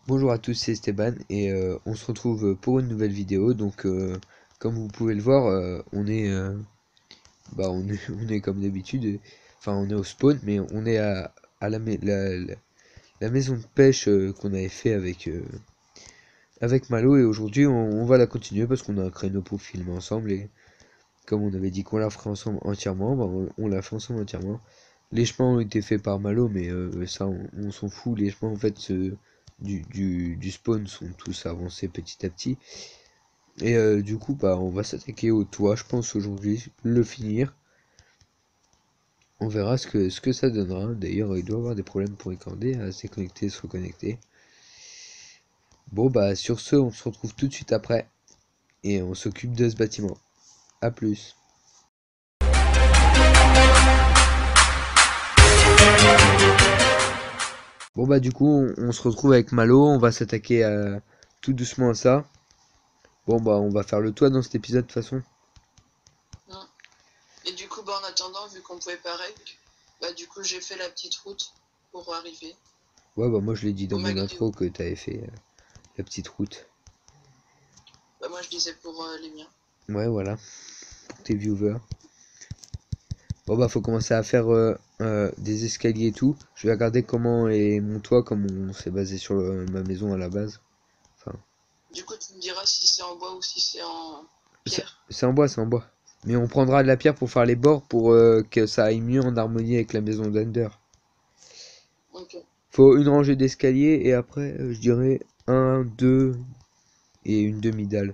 Bonjour à tous, c'est Esteban et on se retrouve pour une nouvelle vidéo. Donc, comme vous pouvez le voir, on est comme d'habitude. Enfin, on est au spawn, mais on est à la maison de pêche qu'on avait fait avec Malo. Et aujourd'hui, on va la continuer parce qu'on a un créneau pour filmer ensemble. Et comme on avait dit qu'on la ferait ensemble entièrement, bah, on l'a fait ensemble entièrement. Les chemins ont été faits par Malo, mais ça, on s'en fout. Les chemins, en fait, du spawn sont tous avancés petit à petit. Et du coup, bah, on va s'attaquer au toit, je pense, aujourd'hui, le finir. On verra ce que ça donnera. D'ailleurs, il doit avoir des problèmes pour recorder, à se connecter, se reconnecter. Bon, bah, sur ce, on se retrouve tout de suite après. Et on s'occupe de ce bâtiment. A plus. Bon, bah, du coup, on se retrouve avec Malo. On va s'attaquer tout doucement à ça. Bon, bah, on va faire le toit dans cet épisode de toute façon. Mm. Et du coup, en attendant, vu qu'on pouvait pas rec, du coup, j'ai fait la petite route pour arriver Ouais, bah, moi, je l'ai dit dans au mon McDo. intro que t'avais fait la petite route. Moi, je disais pour les miens. Ouais, voilà, pour tes viewers. Bon, bah, faut commencer à faire des escaliers et tout. Je vais regarder comment est mon toit, comme on s'est basé sur ma maison à la base. Enfin, Du coup, tu me diras si c'est en bois ou si c'est en pierre. c'est en bois, c'est en bois. Mais on prendra de la pierre pour faire les bords pour que ça aille mieux en harmonie avec la maison d'Ender. Ok. Faut une rangée d'escaliers et après, je dirais un, deux et une demi-dalle.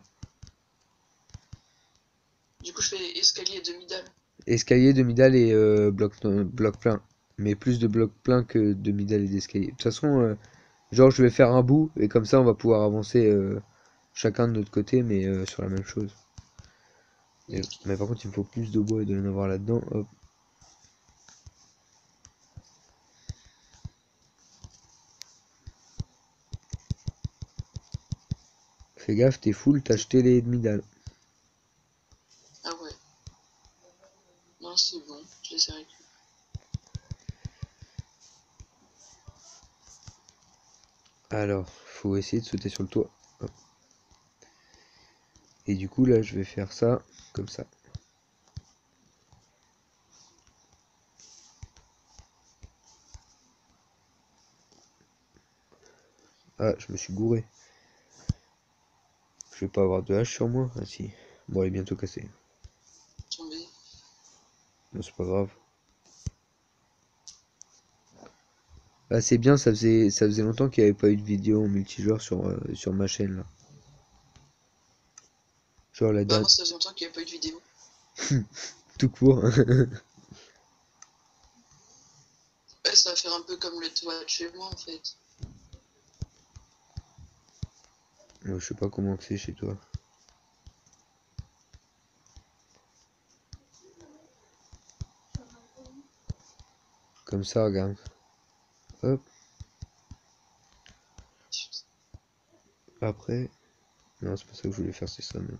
Du coup, je fais escalier demi-dalle. Escalier, demi-dalle et bloc plein. Mais plus de blocs pleins que demi-dalle et d'escalier. De toute façon, genre je vais faire un bout et comme ça on va pouvoir avancer chacun de notre côté mais sur la même chose. Ok. Mais par contre il me faut plus de bois et de l'en avoir là-dedans. Hop. Fais gaffe, t'es full, t'as acheté les demi-dalles. Ah ouais. Non, c'est bon. Je les ai récupérés. Alors, faut essayer de sauter sur le toit. Hop. Et du coup là je vais faire ça comme ça. Ah, je me suis gouré. Je vais pas avoir de hache sur moi. Ah si. Bon, elle est bientôt cassée. Tombé. Non, c'est pas grave. Ah, c'est bien, ça faisait longtemps qu'il n'y avait pas eu de vidéo en multijoueur sur ma chaîne là. Genre la Bah, dernière. moi, ça faisait longtemps qu'il n'y avait pas eu de vidéo. Tout court. Ouais, ça va faire un peu comme le toit de chez moi, en fait. Je sais pas comment que c'est chez toi. Comme ça, regarde. Hop. Après. Non, c'est pas ça que je voulais faire, c'est ça même.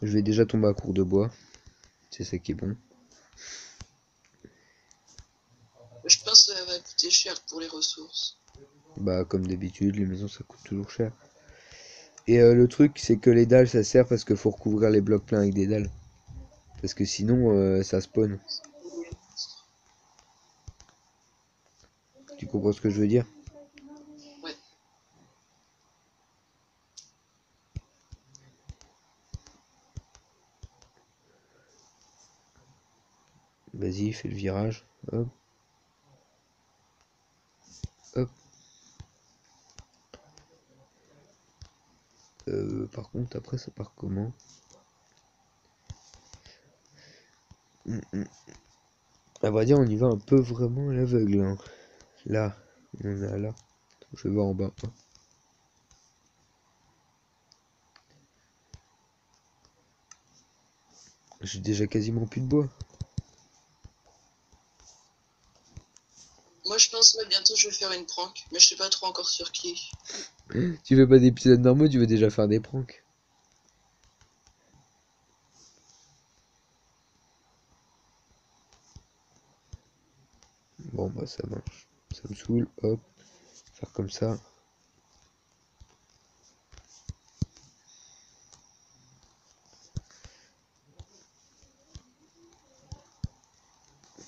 Je vais déjà tomber à court de bois. C'est ça qui est bon. Je pense que ça va coûter cher pour les ressources. Bah, comme d'habitude, les maisons ça coûte toujours cher. Et le truc, c'est que les dalles ça sert parce qu'il faut recouvrir les blocs pleins avec des dalles. Parce que sinon, ça spawn. Tu comprends ce que je veux dire? Ouais. Vas-y, fais le virage. Hop, hop. Par contre, après, ça part comment? Hum, hum. À vrai dire, on y va un peu vraiment à l'aveugle, hein. Là, on est là. Je vais voir en bas. J'ai déjà quasiment plus de bois. Moi, je pense que bientôt, je vais faire une prank, mais je sais pas trop encore sur qui. Tu veux pas d'épisodes normaux, tu veux déjà faire des pranks. Bon bah ça marche. Ça me saoule, hop, faire comme ça.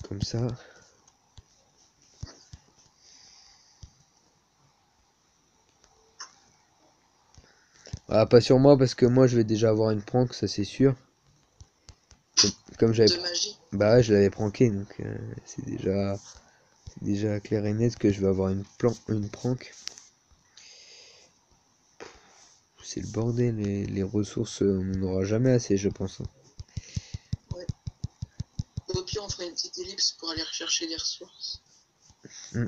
Comme ça. Ah, pas sur moi parce que moi je vais déjà avoir une prank, ça c'est sûr. Comme j'avais. De magie. Bah ouais, je l'avais pranké donc c'est déjà clair et net que je vais avoir une prank. C'est le bordel, les ressources, on n'en aura jamais assez, je pense, hein. Ouais. Au pire, on fera une petite ellipse pour aller rechercher des ressources. Hmm.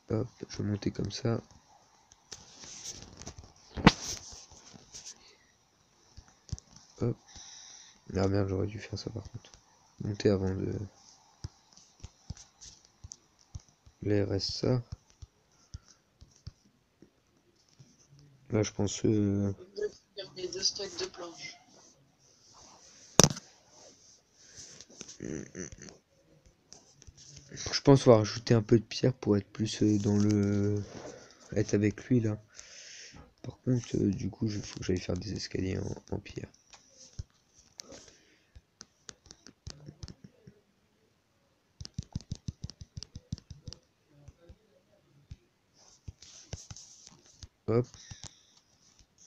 Hop, je vais monter comme ça. Hop. Ah merde, j'aurais dû faire ça par contre. Monter avant de. Là, il reste ça. Là, je pense. On va faire des 2 stacks de planches. Je pense qu'on va rajouter un peu de pierre pour être plus dans le. Être avec lui là. Par contre, du coup, il faut que j'aille faire des escaliers en pierre. Hop.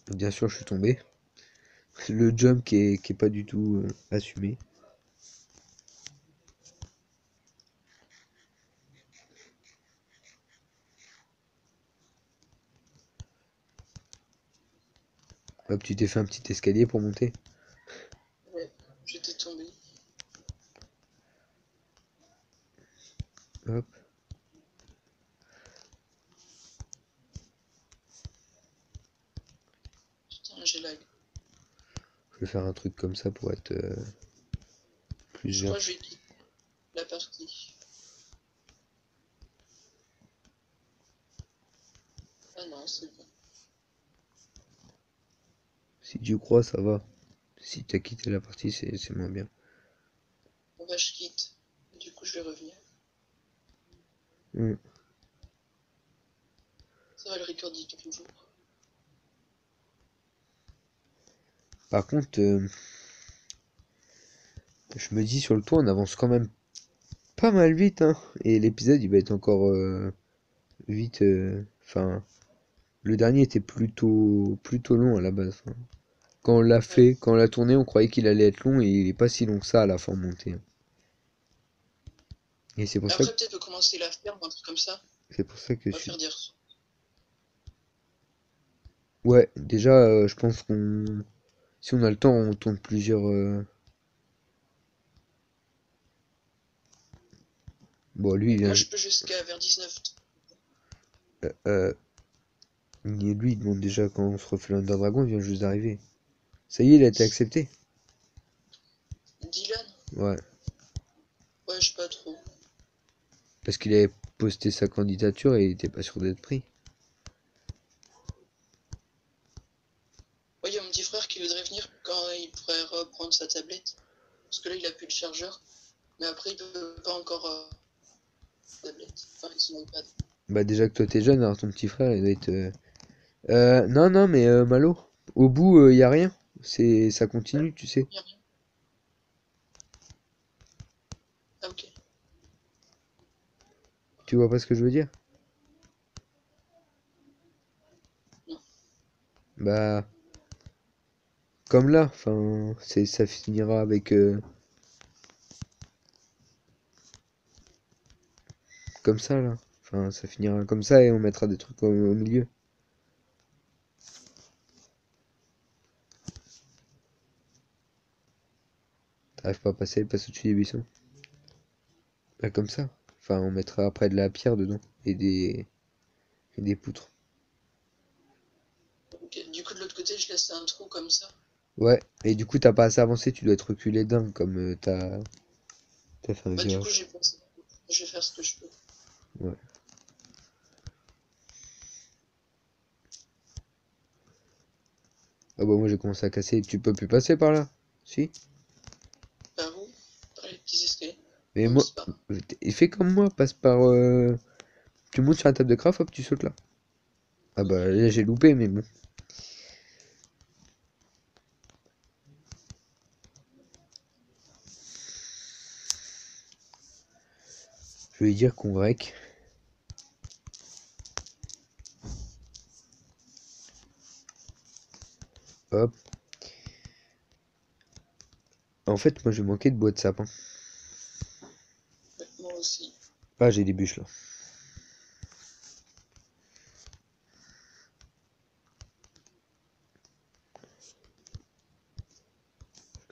Bien sûr, je suis tombé. Le jump qui est pas du tout assumé. Hop, tu t'es fait un petit escalier pour monter. Ouais, j'étais tombé. Hop. Putain, j'ai lag. Je vais faire un truc comme ça pour être plus Je vert. crois que je vais quitter la partie. Ah non, c'est bon. Si tu crois, ça va. Si t'as quitté la partie, c'est moins bien. Bon bah, je quitte. Du coup, je vais revenir. Hmm. Ça va, le record dit toujours. Par contre, je me dis sur le toit, on avance quand même pas mal vite, hein. Et l'épisode, il va être encore vite. Enfin, le dernier était plutôt long à la base, hein. Quand on l'a Ouais. fait, quand on l'a tourné, on croyait qu'il allait être long et il est pas si long que ça à la fin montée, hein. Et Après, peut-être commencer la ferme, un truc comme ça. c'est pour ça que On je va suis. faire des ressources. Ouais, déjà, je pense qu'on, si on a le temps, on tourne plusieurs. Bon, lui, il vient. Moi, je peux jusqu'à vers 19. Euh, lui, il demande déjà quand on se refait l'Under Dragon, il vient juste d'arriver. Ça y est, il a été accepté. Dylan? Ouais, Ouais, je sais pas trop. parce qu'il avait posté sa candidature et il était pas sûr d'être pris. Ouais, il y a mon petit frère qui voudrait venir quand il pourrait reprendre sa tablette. Parce que là, il a plus de chargeur. Mais après, il peut pas encore tablette. Enfin, avec son iPad. Bah déjà que toi t'es jeune, alors ton petit frère, il doit être. Non, non, mais Malo, au bout, y a rien. Ça continue, tu sais. Il y a rien. Ah, ok. Tu vois pas ce que je veux dire? Non. Bah, comme là, enfin, ça finira avec comme ça là. Enfin, ça finira comme ça et on mettra des trucs au milieu. T'arrives pas à passer, passe au-dessus des buissons. Bah, comme ça. Enfin, on mettra après de la pierre dedans et des poutres. Ok. Du coup, de l'autre côté, je laisse un trou comme ça. Ouais, et du coup, t'as pas assez avancé, tu dois être reculé d'un, comme t'as fait un Bah, du coup, virage. j'ai pensé. Je vais faire ce que je peux. Ouais. Ah bah, moi j'ai commencé à casser. Tu peux plus passer par là? Si? Par où? Par les petits escaliers? Mais Non, moi, c'est pas. fais comme moi, passe par. Tu montes sur la table de craft, hop, tu sautes là. Ah bah, Ok. là j'ai loupé, mais bon. Je vais lui dire qu'on rec. Hop. En fait, moi je vais manquer de bois de sapin. Ouais, moi aussi. Ah, j'ai des bûches là.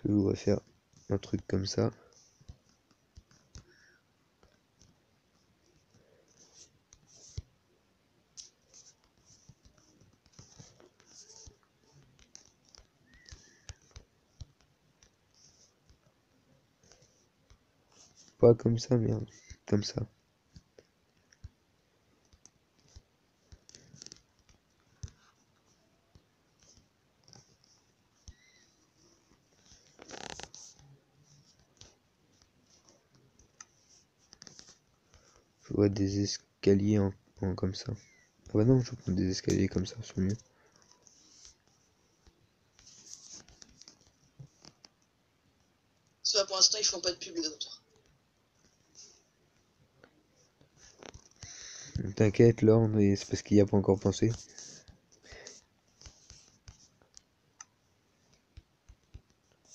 Je voudrais faire un truc comme ça. Pas comme ça, merde. Comme ça. Je vois des escaliers comme ça. Ah bah non, je prends des escaliers comme ça, c'est mieux. Ça va, pour l'instant, ils font pas de pub, les autres. T'inquiète, là, c'est parce qu'il n'y a pas encore pensé.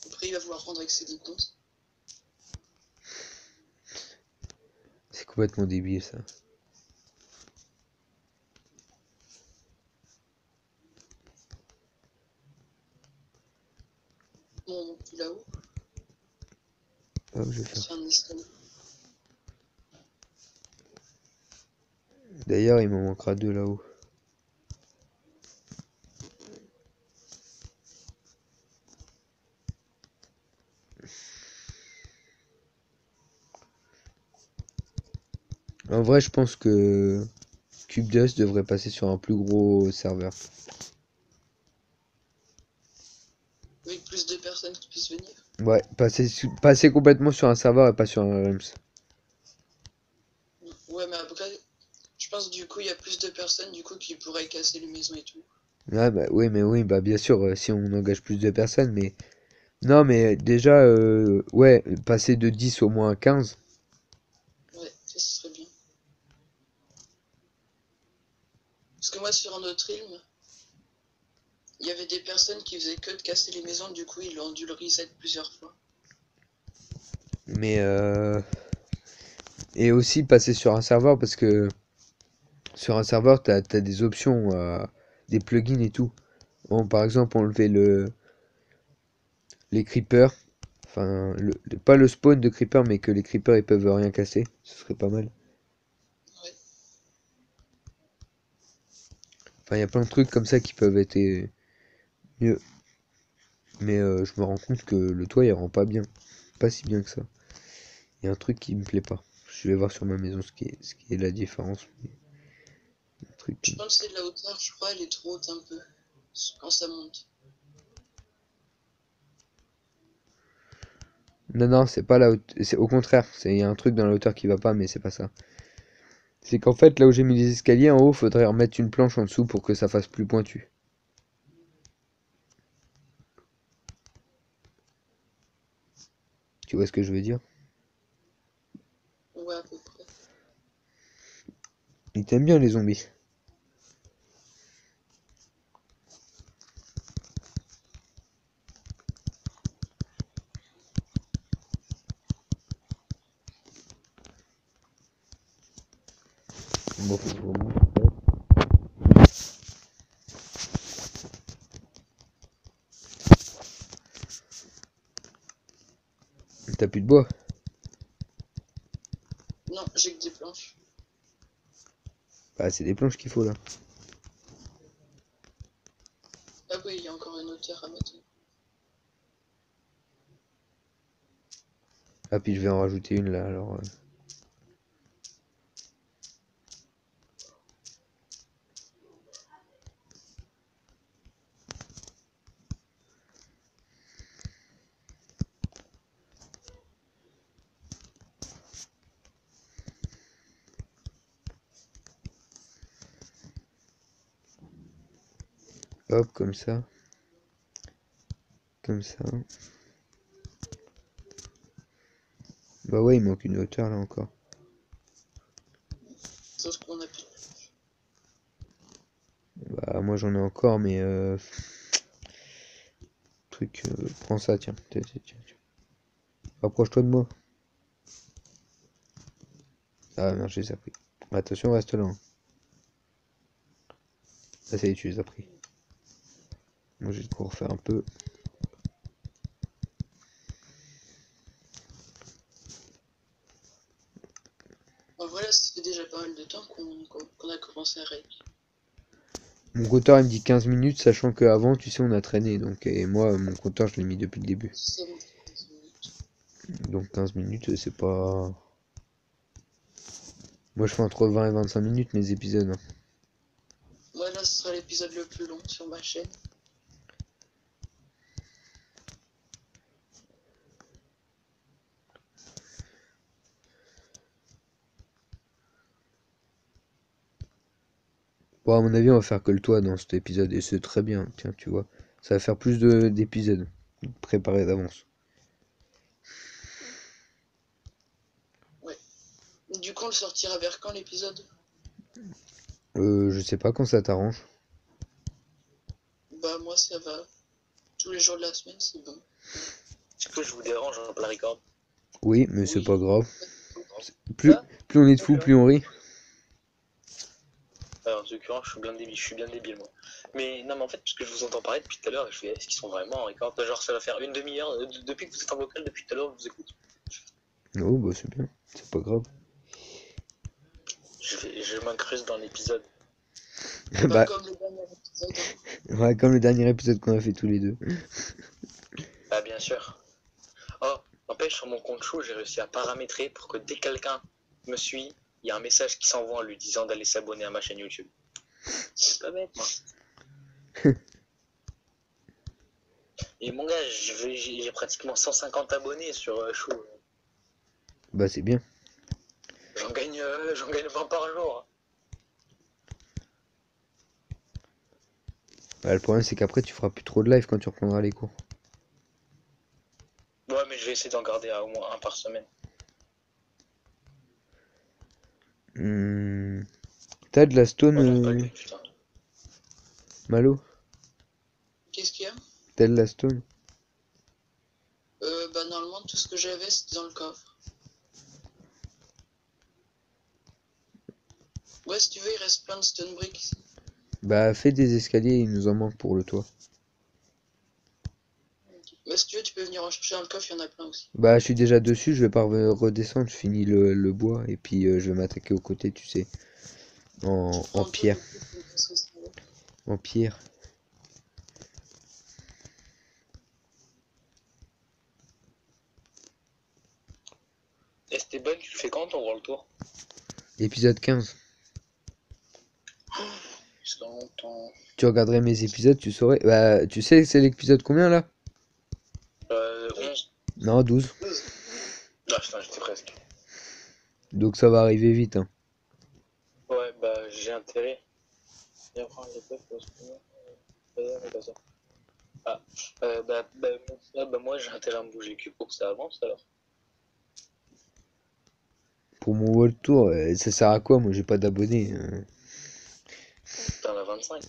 Après, il va vouloir rendre accès des comptes. C'est complètement débile ça. Bon, on monte plus là-haut. Hop, je vais On va faire. se faire un escalier. D'ailleurs, il m'en manquera deux là-haut. En vrai, je pense que CubeDust devrait passer sur un plus gros serveur. Avec plus de personnes qui puissent venir. Ouais, passer complètement sur un serveur et pas sur un REMS. Ouais, mais après, je pense du coup, il y a plus de personnes du coup qui pourraient casser les maisons et tout. Ouais, bah oui, mais oui, bah bien sûr, si on engage plus de personnes, mais. Non, mais déjà, ouais, passer de 10 au moins à 15. Ouais, ça ce serait bien. Parce que moi, sur un autre film, il y avait des personnes qui faisaient que de casser les maisons, du coup, ils ont dû le reset plusieurs fois. Mais et aussi passer sur un serveur parce que sur un serveur, t'as des options, des plugins et tout. Bon, par exemple, enlever les creepers. Enfin, pas le spawn de creepers, mais que les creepers ils peuvent rien casser. Ce serait pas mal. Ouais. Enfin, il y a plein de trucs comme ça qui peuvent être mieux. Mais je me rends compte que le toit il rend pas bien. Pas si bien que ça. Il y a un truc qui me plaît pas. Je vais voir sur ma maison ce qui est la différence. Mais un truc Je pense que c'est de la hauteur, je crois, elle est trop haute un peu. Quand ça monte. Non, non, c'est pas la hauteur. C'est au contraire. Il y a un truc dans la hauteur qui va pas, mais c'est pas ça. C'est qu'en fait, là où j'ai mis les escaliers en haut, faudrait remettre une planche en dessous pour que ça fasse plus pointu. Tu vois ce que je veux dire? Ouais, à peu près. Ils t'aiment bien les zombies. Bon, faut que je remonte. T'as plus de bois? Non, j'ai que des planches. Bah, c'est des planches qu'il faut là. Ah oui, il y a encore une hauteur à mettre. Ah, puis je vais en rajouter une là, alors. Hop, comme ça. Comme ça. Bah ouais, il manque une hauteur là encore. Sauf qu'on a plus. Bah moi j'en ai encore, mais truc, prends ça, tiens. Tiens, tiens, tiens, tiens. Rapproche-toi de moi. Ah merde, je les ai pris. Attention, reste là, hein. Ah, ça y est, tu les as pris. Moi j'ai de quoi refaire un peu. En vrai, là, ça fait déjà pas mal de temps qu'on a commencé à raid. Mon compteur il me dit 15 minutes, sachant qu'avant, tu sais, on a traîné. Donc, et moi, mon compteur, je l'ai mis depuis le début. Ça me fait 15 minutes. Donc 15 minutes, c'est pas... Moi je fais entre 20 et 25 minutes mes épisodes, hein. Ouais, là, ce sera l'épisode le plus long sur ma chaîne. Bon, à mon avis, on va faire que le toit dans cet épisode, et c'est très bien, tiens, tu vois. Ça va faire plus d'épisodes préparés d'avance. Ouais. Du coup, on le sortira vers quand l'épisode? Je sais pas quand ça t'arrange. Bah, moi, ça va. Tous les jours de la semaine, c'est bon. Est-ce que je vous dérange en plein record? Oui, mais c'est Oui. pas grave. Ah, Plus on est de fous, plus on rit. alors, en l'occurrence, je suis bien débile, moi. Mais non, mais en fait, parce que je vous entends parler depuis tout à l'heure, et je fais, est-ce qu'ils sont vraiment en record? Genre, ça va faire une demi-heure, depuis que vous êtes en vocal, depuis tout à l'heure, je vous écoute. Oh, bah c'est bien, c'est pas grave. Je m'incruste dans l'épisode. Pas Bah, comme le dernier épisode. Hein. ouais, comme le dernier épisode qu'on a fait tous les deux. Ah, bien sûr. Oh, n'empêche, sur mon compte chou, j'ai réussi à paramétrer pour que dès que quelqu'un me suit, il y a un message qui s'envoie en lui disant d'aller s'abonner à ma chaîne YouTube. C'est pas bête, moi. Et mon gars, j'ai pratiquement 150 abonnés sur chou. Bah c'est bien. J'en gagne 20 par jour. Bah, le problème c'est qu'après tu feras plus trop de live quand tu reprendras les cours. Ouais, mais je vais essayer d'en garder à au moins un par semaine. T'as de la stone, Oh non, pas lui, putain. Malo? Qu'est-ce qu'il y a? T'as de la stone? Bah, normalement, tout ce que j'avais, c'était dans le coffre. Ouais, si tu veux, il reste plein de stone bricks ici. Bah fais des escaliers, il nous en manque pour le toit. Bah, si tu veux, tu peux venir en chercher dans le coffre, il y en a plein aussi. Bah je suis déjà dessus, je vais pas redescendre, je finis le bois et puis je vais m'attaquer aux côtés, tu sais, Tu en prends deux, pierre. du coup, pour que ça soit bon. En pierre. Esteban, tu le fais quand on voit le tour? Épisode 15. Parce que longtemps. Tu regarderais mes épisodes, tu saurais. Bah tu sais c'est l'épisode combien là? 11. Non, 12. Ah putain, j'étais presque. Donc ça va arriver vite, hein. Ouais, bah j'ai intérêt. Viens prendre les peuples parce que pas ça. Ah, moi j'ai intérêt à me bouger le cul pour que ça avance alors. Pour mon World Tour, ça sert à quoi? Moi j'ai pas d'abonnés. T'en as 25.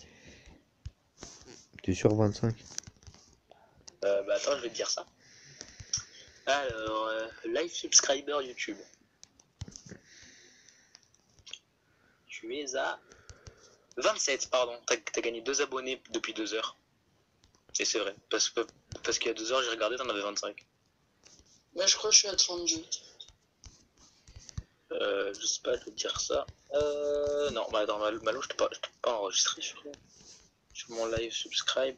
T'es sur 25. Bah attends, je vais te dire ça. Alors, live subscriber YouTube. Tu es à 27, pardon. T'as gagné 2 abonnés depuis 2 heures. Et c'est vrai, parce qu'il y a 2 heures, j'ai regardé, t'en avais 25. Moi, je crois que je suis à 32. Je sais pas, je vais te dire ça. Non, bah attends, Malo, je t'ai pas enregistré sur mon live subscribe.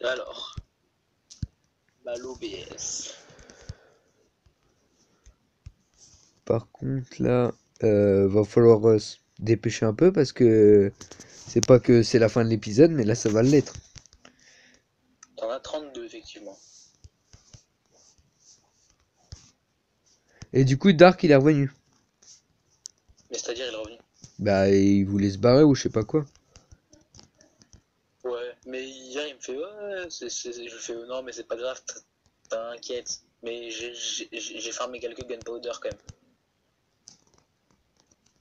Alors, Malo BS. Par contre, là, va falloir se dépêcher un peu parce que c'est pas que c'est la fin de l'épisode, mais là, ça va l'être. T'en as 32, effectivement. Et du coup, Dark, il est revenu. Mais c'est-à-dire, il est revenu. Bah, il voulait se barrer ou je sais pas quoi. Ouais, mais hier, il me fait, ouais, je fais, non, mais c'est pas grave, t'inquiète. Mais j'ai farmé quelques gunpowder quand même.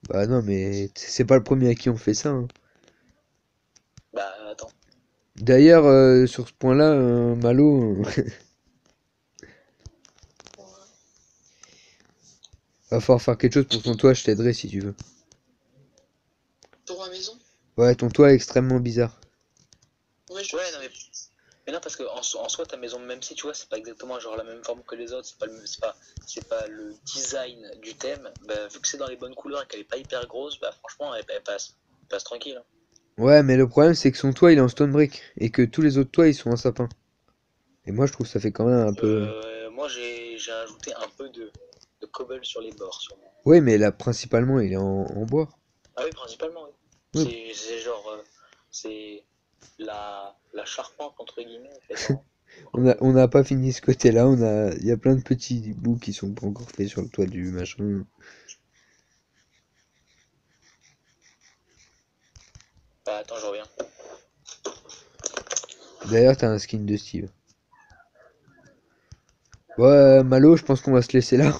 Bah non, mais c'est pas le premier à qui on fait ça, hein. Bah, attends. D'ailleurs, sur ce point-là, Malo, va falloir faire quelque chose pour ton toit, je t'aiderai si tu veux. Pour ma maison? Ouais, ton toit est extrêmement bizarre. Ouais, je Ouais, non, mais non, parce que en soi, ta maison, même si tu vois, c'est pas exactement genre la même forme que les autres, c'est pas le design du thème, bah, vu que c'est dans les bonnes couleurs et qu'elle est pas hyper grosse, bah, franchement, elle passe tranquille, hein. Ouais, mais le problème, c'est que son toit, il est en stone brick. Et que tous les autres toits, ils sont en sapin. Et moi, je trouve que ça fait quand même un peu... Moi, j'ai ajouté un peu de cobble sur les bords, sûrement. Ouais, mais là, principalement, il est en bois. Ah oui, principalement, oui. Oui. C'est genre, c'est la charpente, entre guillemets, en fait, hein. On n'a pas fini ce côté-là. Il y a plein de petits bouts qui sont pas encore faits sur le toit du machin. Bah, attends, je reviens. D'ailleurs, t'as un skin de Steve. Ouais, Malo, je pense qu'on va se laisser là.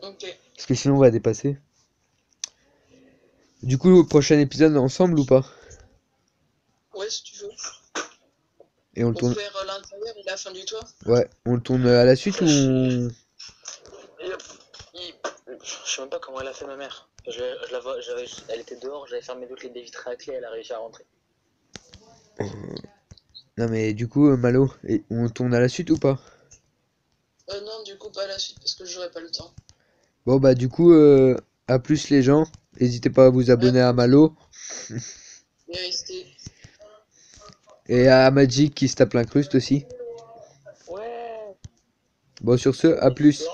Ok. Parce que sinon, on va dépasser. Du coup, au prochain épisode, ensemble ou pas? Ouais, si tu veux. Et on le Pour tourne... faire l'intérieur et la fin du toit. Ouais, on le tourne à la suite ou on... Je sais même pas comment elle a fait, ma mère. Je la vois, elle était dehors, j'avais fermé toutes les baies vitrées à clé, elle a réussi à rentrer. Non mais du coup, Malo, on tourne à la suite ou pas? Non, du coup, pas la suite parce que j'aurai pas le temps. Bon bah du coup, à plus les gens. N'hésitez pas à vous Ouais, abonner à Malo mais restez. et à Magic qui se tape l'incruste aussi. Ouais. Bon sur ce, à plus.